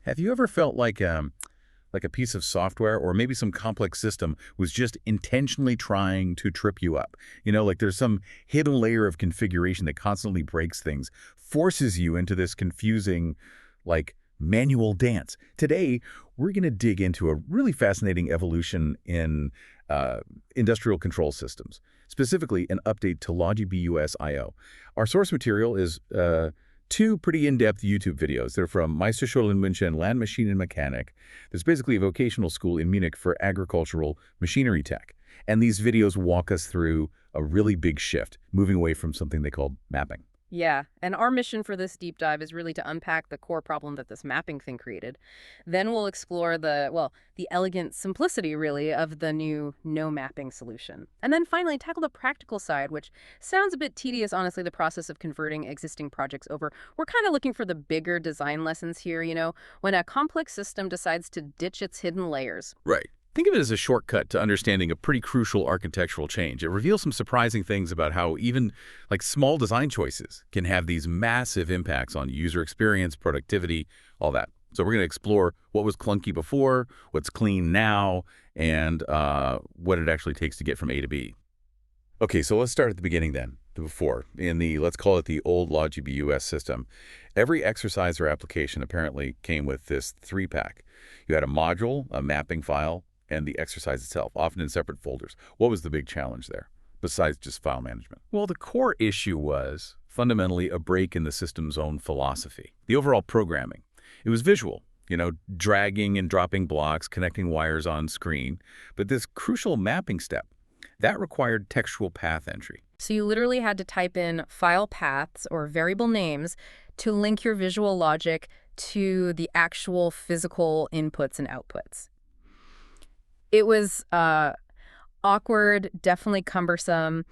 Have you ever felt like a piece of software or maybe some complex system was just intentionally trying to trip you up? Like there's some hidden layer of configuration that constantly breaks things, forces you into this confusing, like, manual dance. Today, we're going to dig into a really fascinating evolution in industrial control systems, specifically an update to logiBUS IO. Our source material is two pretty in-depth YouTube videos. They're from Meisterschule in München, Landmaschinen Mechanik. There's basically a vocational school in Munich for agricultural machinery tech. And these videos walk us through a really big shift, moving away from something they call mapping. Yeah, and our mission for this deep dive is really to unpack the core problem that this mapping thing created. Then we'll explore the elegant simplicity, really, of the new no-mapping solution. And then finally tackle the practical side, which sounds a bit tedious, honestly, the process of converting existing projects over. We're kind of looking for the bigger design lessons here, when a complex system decides to ditch its hidden layers. Right. Think of it as a shortcut to understanding a pretty crucial architectural change. It reveals some surprising things about how even small design choices can have these massive impacts on user experience, productivity, all that. So we're going to explore what was clunky before, what's clean now, and what it actually takes to get from A to B. Okay, so let's start at the beginning then, the before. In the, let's call it the old logiBUS system, every exercise or application apparently came with this 3-pack. You had a module, a mapping file, and the exercise itself, often in separate folders. What was the big challenge there, besides just file management? Well, the core issue was fundamentally a break in the system's own philosophy. The overall programming. It was visual, dragging and dropping blocks, connecting wires on screen. But this crucial mapping step, that required textual path entry. So you literally had to type in file paths or variable names to link your visual logic to the actual physical inputs and outputs. It was awkward, definitely cumbersome,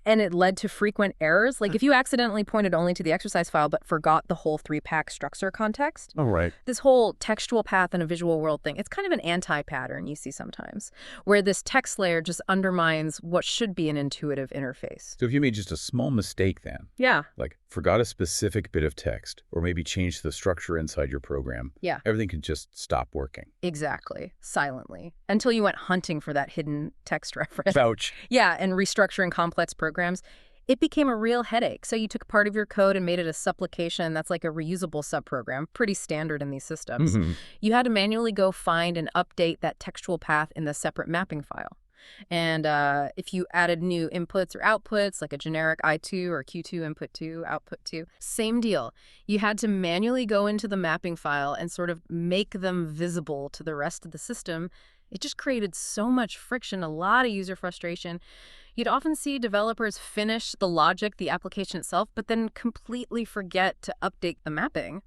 and it led to frequent errors. Like if you accidentally pointed only to the exercise file but forgot the whole 3-pack structure context. Oh, right. This whole textual path in a visual world thing, it's kind of an anti-pattern you see sometimes, where this text layer just undermines what should be an intuitive interface. So if you made just a small mistake then, Yeah. like forgot a specific bit of text, or maybe changed the structure inside your program, Yeah. everything could just stop working. Exactly. Silently. Until you went hunting for that hidden text reference. Ouch. Yeah, and restructuring complex programs, it became a real headache. So you took part of your code and made it a supplication that's like a reusable subprogram, pretty standard in these systems. You had to manually go find and update that textual path in the separate mapping file. And if you added new inputs or outputs, like a generic I2 or Q2 input 2, output 2, same deal. You had to manually go into the mapping file and sort of make them visible to the rest of the system. It just created so much friction, a lot of user frustration. You'd often see developers finish the logic, the application itself, but then completely forget to update the mapping.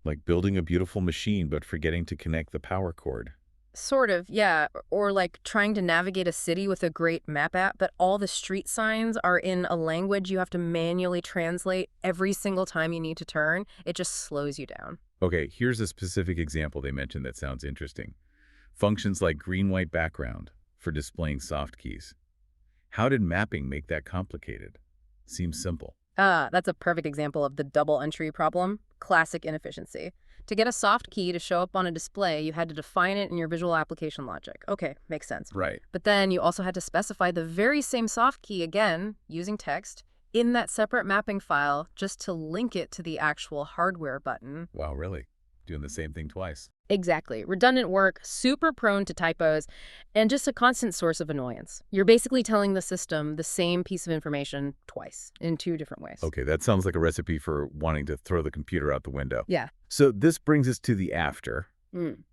Like building a beautiful machine, but forgetting to connect the power cord. Sort of, yeah. Or like trying to navigate a city with a great map app, but all the street signs are in a language you have to manually translate every single time you need to turn. It just slows you down. Okay, here's a specific example they mentioned that sounds interesting. Functions like green-white background for displaying soft keys. How did mapping make that complicated? Seems simple. That's a perfect example of the double entry problem. Classic inefficiency. To get a soft key to show up on a display, you had to define it in your visual application logic. Okay, makes sense. Right. But then you also had to specify the very same soft key again, using text, in that separate mapping file just to link it to the actual hardware button. Wow, really? Doing the same thing twice. Exactly. Redundant work, super prone to typos, and just a constant source of annoyance. You're basically telling the system the same piece of information twice in 2 different ways. Okay, that sounds like a recipe for wanting to throw the computer out the window. Yeah. So this brings us to the after.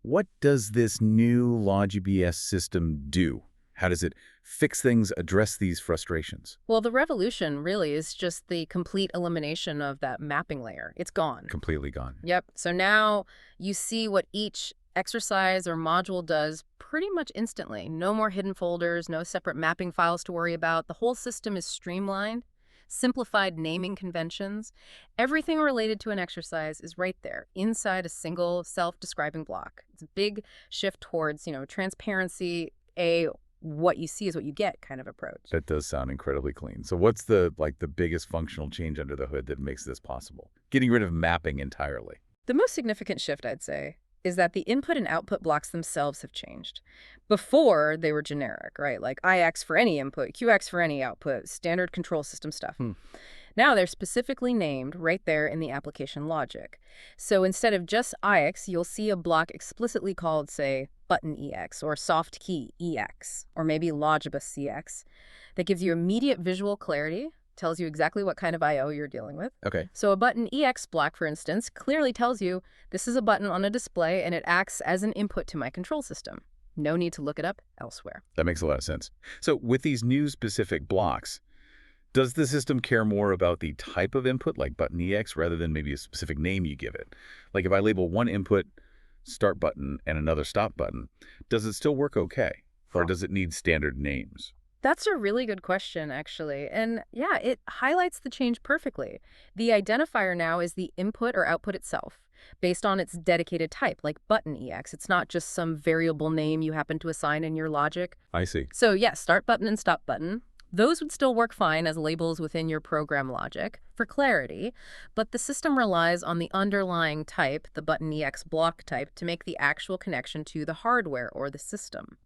What does this new logiBUS system do? How does it fix things, address these frustrations? Well, the revolution really is just the complete elimination of that mapping layer. It's gone. Completely gone. Yep. So now you see what each exercise or module does pretty much instantly. No more hidden folders, no separate mapping files to worry about. The whole system is streamlined, simplified naming conventions. Everything related to an exercise is right there inside a single self-describing block. It's a big shift towards, transparency, what you see is what you get kind of approach. That does sound incredibly clean. So what's the biggest functional change under the hood that makes this possible? Getting rid of mapping entirely. The most significant shift, I'd say, is that the input and output blocks themselves have changed. Before, they were generic, right? Like IX for any input, QX for any output, standard control system stuff. Now they're specifically named right there in the application logic. So instead of just IX, you'll see a block explicitly called, say, button EX or soft key EX, or maybe logiBUS CX, that gives you immediate visual clarity, tells you exactly what kind of I/O you're dealing with. Okay. So a button EX block, for instance, clearly tells you this is a button on a display and it acts as an input to my control system. No need to look it up elsewhere. That makes a lot of sense. So with these new specific blocks, does the system care more about the type of input, like button EX, rather than maybe a specific name you give it? Like if I label one input start button and another stop button, does it still work okay? Or does it need standard names? That's a really good question, actually. And yeah, it highlights the change perfectly. The identifier now is the input or output itself, based on its dedicated type, like button EX. It's not just some variable name you happen to assign in your logic. I see. So yes, start button and stop button. Those would still work fine as labels within your program logic for clarity, but the system relies on the underlying type, the button EX block type, to make the actual connection to the hardware or the system.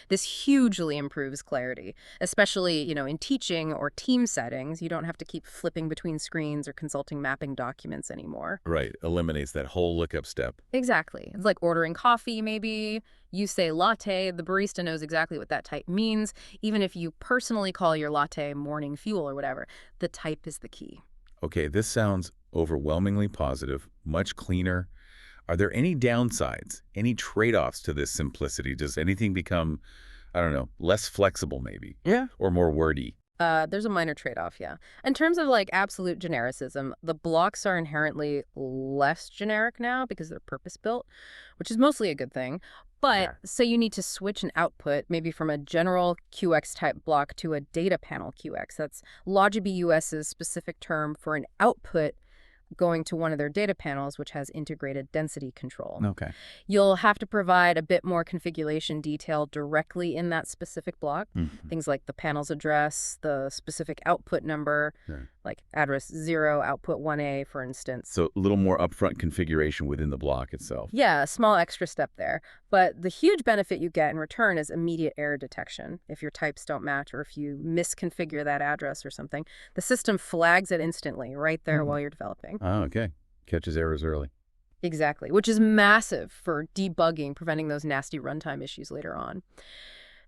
This hugely improves clarity, especially, in teaching or team settings. You don't have to keep flipping between screens or consulting mapping documents anymore. Right. Eliminates that whole lookup step. Exactly. It's like ordering coffee, maybe. You say latte, the barista knows exactly what that type means. Even if you personally call your latte morning fuel or whatever, the type is the key. Okay, this sounds overwhelmingly positive, much cleaner. Are there any downsides, any trade-offs to this simplicity? Does anything become, I don't know, less flexible maybe? Yeah. Or more wordy? There's a minor trade-off, yeah. In terms of like absolute genericism, the blocks are inherently less generic now because they're purpose-built, which is mostly a good thing. But say you need to switch an output, maybe from a general QX type block to a data panel QX. That's logiBUS's specific term for an output going to one of their data panels, which has integrated density control. Okay. You'll have to provide a bit more configuration detail directly in that specific block. Things like the panel's address, the specific output number, like address 0, output 1A, for instance. So a little more upfront configuration within the block itself. Yeah, a small extra step there. But the huge benefit you get in return is immediate error detection. If your types don't match or if you misconfigure that address or something, the system flags it instantly right there while you're developing. Oh, okay. Catches errors early. Exactly, which is massive for debugging, preventing those nasty runtime issues later on.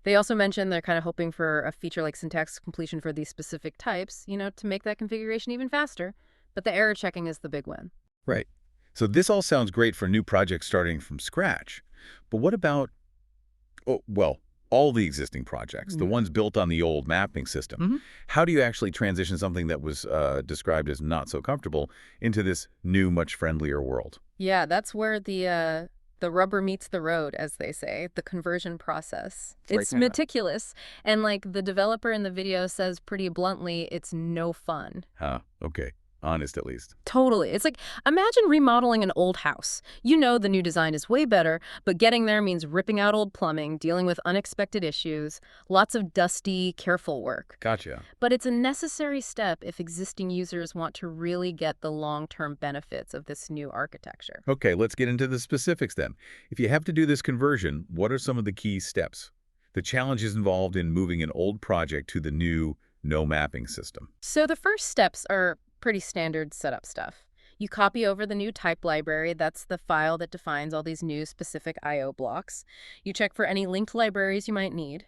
They also mentioned they're kind of hoping for a feature like syntax completion for these specific types, to make that configuration even faster. But the error checking is the big win. Right. So this all sounds great for new projects starting from scratch. But what about, all the existing projects, the ones built on the old mapping system? How do you actually transition something that was described as not so comfortable into this new, much friendlier world? Yeah, that's where the rubber meets the road, as they say, the conversion process. It's meticulous. And like the developer in the video says pretty bluntly, it's no fun. Okay. Honest, at least. Totally. It's like, imagine remodeling an old house. The new design is way better, but getting there means ripping out old plumbing, dealing with unexpected issues, lots of dusty, careful work. Gotcha. But it's a necessary step if existing users want to really get the long-term benefits of this new architecture. Okay, let's get into the specifics then. If you have to do this conversion, what are some of the key steps? The challenges involved in moving an old project to the new no mapping system. So the first steps are pretty standard setup stuff. You copy over the new type library. That's the file that defines all these new specific I/O blocks. You check for any linked libraries you might need.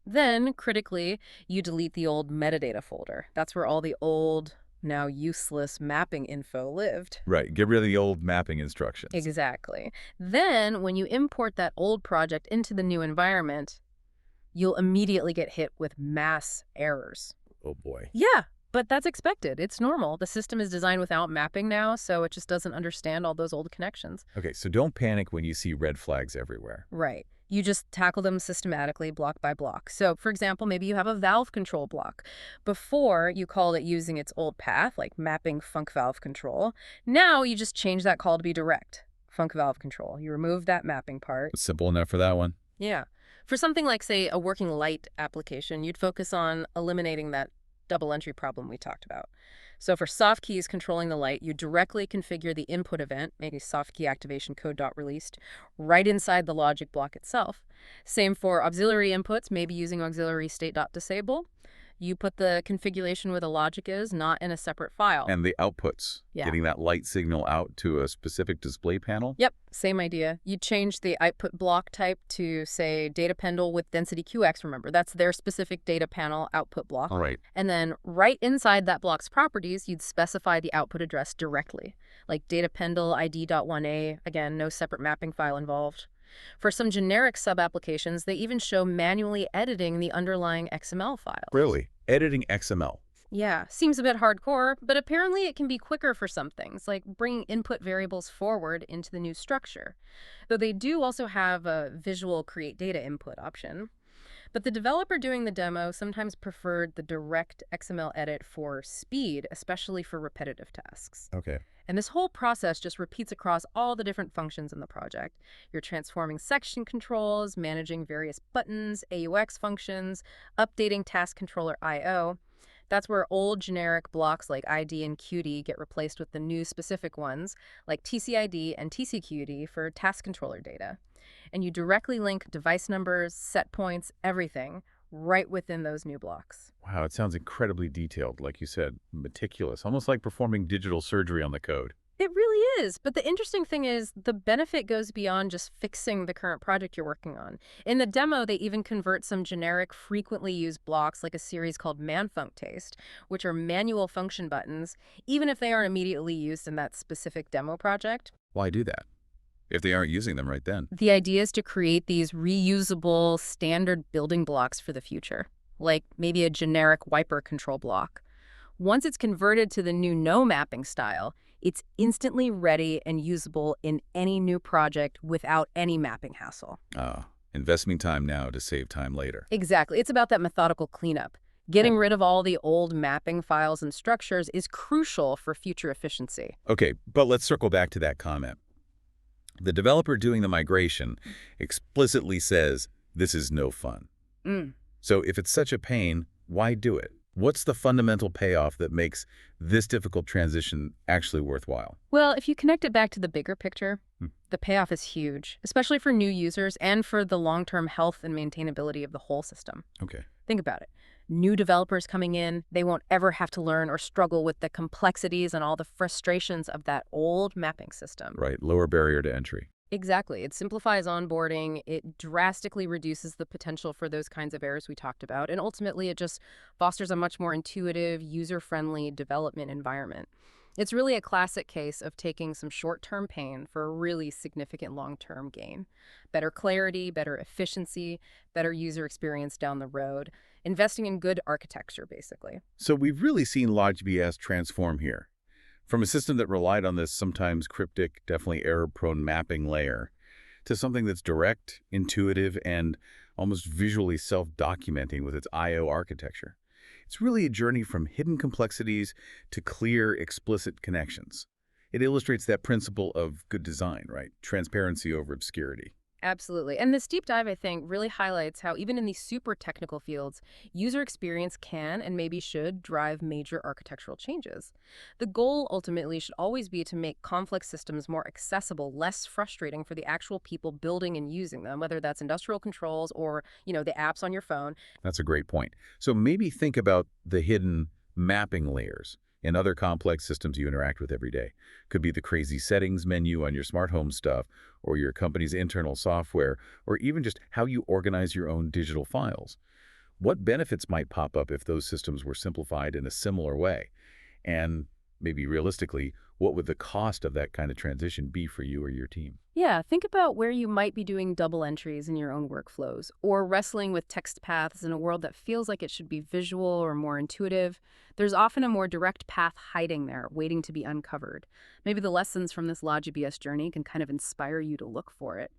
Then, critically, you delete the old metadata folder. That's where all the old, now useless mapping info lived. Right. Get rid of the old mapping instructions. Exactly. Then, when you import that old project into the new environment, you'll immediately get hit with mass errors. Oh, boy. Yeah. But that's expected. It's normal. The system is designed without mapping now, so it just doesn't understand all those old connections. Okay, so don't panic when you see red flags everywhere. Right. You just tackle them systematically, block by block. So, for example, maybe you have a valve control block. Before, you called it using its old path, like mapping func valve control. Now, you just change that call to be direct, func valve control. You remove that mapping part. Simple enough for that one. Yeah. For something like, say, a working light application, you'd focus on eliminating that double entry problem we talked about. So for soft keys controlling the light, you directly configure the input event, maybe soft key activation code.released, right inside the logic block itself. Same for auxiliary inputs, maybe using auxiliary state.disable. You put the configuration where the logic is, not in a separate file. And the outputs, Yeah. getting that light signal out to a specific display panel? Yep, same idea. You change the output block type to, say, data pendle with density QX, remember. That's their specific data panel output block. All right. And then right inside that block's properties, you'd specify the output address directly, like data pendle id.1a. Again, no separate mapping file involved. For some generic sub-applications, they even show manually editing the underlying XML files. Really? Editing XML. Yeah, seems a bit hardcore, but apparently it can be quicker for some things, like bringing input variables forward into the new structure. Though they do also have a visual create data input option. But the developer doing the demo sometimes preferred the direct XML edit for speed, especially for repetitive tasks. Okay. And this whole process just repeats across all the different functions in the project. You're transforming section controls, managing various buttons, AUX functions, updating task controller I/O. That's where old generic blocks like ID and QD get replaced with the new specific ones, like TCID and TCQD for task controller data. And you directly link device numbers, set points, everything, right within those new blocks. Wow, it sounds incredibly detailed, like you said, meticulous, almost like performing digital surgery on the code. It really is. But the interesting thing is the benefit goes beyond just fixing the current project you're working on. In the demo, they even convert some generic, frequently used blocks like a series called manfunctaste, which are manual function buttons, even if they aren't immediately used in that specific demo project. Why do that if they aren't using them right then? The idea is to create these reusable standard building blocks for the future, like maybe a generic wiper control block. Once it's converted to the new no mapping style, it's instantly ready and usable in any new project without any mapping hassle. Investing time now to save time later. Exactly. It's about that methodical cleanup. Getting rid of all the old mapping files and structures is crucial for future efficiency. Okay, but let's circle back to that comment. The developer doing the migration explicitly says, this is no fun. So if it's such a pain, why do it? What's the fundamental payoff that makes this difficult transition actually worthwhile? Well, if you connect it back to the bigger picture, the payoff is huge, especially for new users and for the long-term health and maintainability of the whole system. Okay. Think about it. New developers coming in, they won't ever have to learn or struggle with the complexities and all the frustrations of that old mapping system. Right, lower barrier to entry. Exactly. It simplifies onboarding, it drastically reduces the potential for those kinds of errors we talked about, and ultimately it just fosters a much more intuitive, user-friendly development environment. It's really a classic case of taking some short-term pain for a really significant long-term gain. Better clarity, better efficiency, better user experience down the road. Investing in good architecture, basically. So we've really seen logiBUS transform here. From a system that relied on this sometimes cryptic, definitely error-prone mapping layer, to something that's direct, intuitive, and almost visually self-documenting with its I/O architecture. It's really a journey from hidden complexities to clear, explicit connections. It illustrates that principle of good design, right? Transparency over obscurity. Absolutely. And this deep dive, I think, really highlights how even in these super technical fields, user experience can and maybe should drive major architectural changes. The goal ultimately should always be to make complex systems more accessible, less frustrating for the actual people building and using them, whether that's industrial controls or, the apps on your phone. That's a great point. So maybe think about the hidden mapping layers in other complex systems you interact with every day. Could be the crazy settings menu on your smart home stuff, or your company's internal software, or even just how you organize your own digital files. What benefits might pop up if those systems were simplified in a similar way? And maybe realistically, what would the cost of that kind of transition be for you or your team? Yeah, think about where you might be doing double entries in your own workflows or wrestling with text paths in a world that feels like it should be visual or more intuitive. There's often a more direct path hiding there, waiting to be uncovered. Maybe the lessons from this logiBUS journey can kind of inspire you to look for it.